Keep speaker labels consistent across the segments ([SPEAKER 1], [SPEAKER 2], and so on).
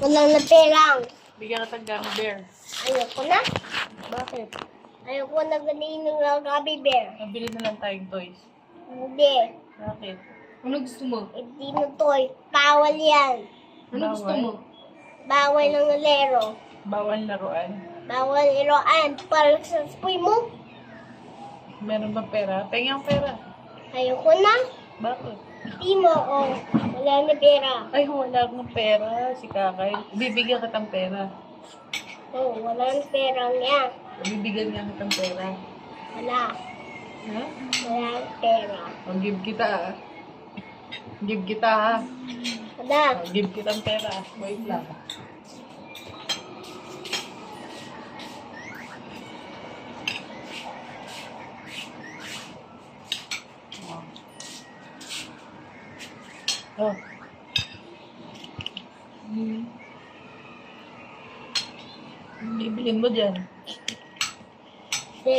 [SPEAKER 1] Walang na perang.
[SPEAKER 2] Bigyan ka ng gummy bear.
[SPEAKER 1] Ayoko na.
[SPEAKER 2] Bakit?
[SPEAKER 1] Ayoko na ganin ng gummy bear.
[SPEAKER 2] Mabili na lang tayong toys.
[SPEAKER 1] Hindi.
[SPEAKER 2] Bakit?
[SPEAKER 3] Ano gusto mo?
[SPEAKER 1] Hindi na toy. Bawal yan.
[SPEAKER 3] Ano gusto mo?
[SPEAKER 1] Bawal ng lero.
[SPEAKER 2] Bawal laruan.
[SPEAKER 1] Bawal iroan. Para sa spoy mo.
[SPEAKER 2] Meron bang pera? Pengi ang pera.
[SPEAKER 1] Ayoko na.
[SPEAKER 2] Bakit?
[SPEAKER 1] Hindi mo ako. Wala na pera.
[SPEAKER 2] Ay, wala akong pera. Si Kakay. Bibigyan kitang pera.
[SPEAKER 1] Oh, wala na pera niya.
[SPEAKER 2] Bibigyan niya kitang pera.
[SPEAKER 1] Wala.
[SPEAKER 2] Ha?
[SPEAKER 1] Wala na pera.
[SPEAKER 2] O, give kita ah. Give kita ha.
[SPEAKER 1] Wala.
[SPEAKER 2] O, give kitang pera. Wait lang. Oh. Bibilin mo dyan.
[SPEAKER 1] Hindi.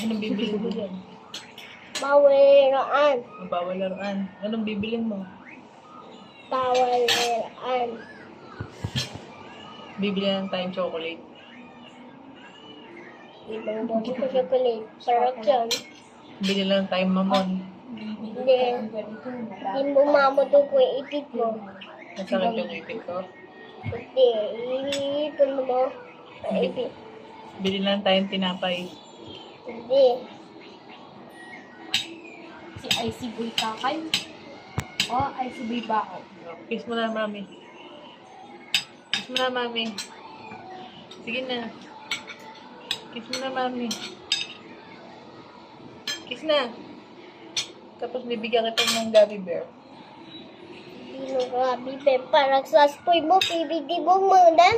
[SPEAKER 2] Anong bibilin mo dyan?
[SPEAKER 1] Bawal iroan.
[SPEAKER 2] Bawal laruan. Anong bibilin mo?
[SPEAKER 1] Bawal iroan.
[SPEAKER 2] Bibili ng time chocolate.
[SPEAKER 1] Ibang bobo ko chocolate. Sarap yan.
[SPEAKER 2] Bili lang time mamon.
[SPEAKER 1] Hindi. Hindi mo mamutong ko ipit mo.
[SPEAKER 2] Masakit yung ipit ko.
[SPEAKER 1] Hindi. Iipon mo. Ipit.
[SPEAKER 2] Bili lang tayong tinapay.
[SPEAKER 1] Hindi.
[SPEAKER 3] Si Icy Boy Kakay? O, Icy Boy Bao?
[SPEAKER 2] Kiss mo na, mami. Kiss mo na, mami. Sige na. Kiss mo na, mami. Kiss na. Tapos bibigyan kita ng gummy bear.
[SPEAKER 1] Hindi mo grabe. Parang sa spoy mo, pibigdi mo mo dan.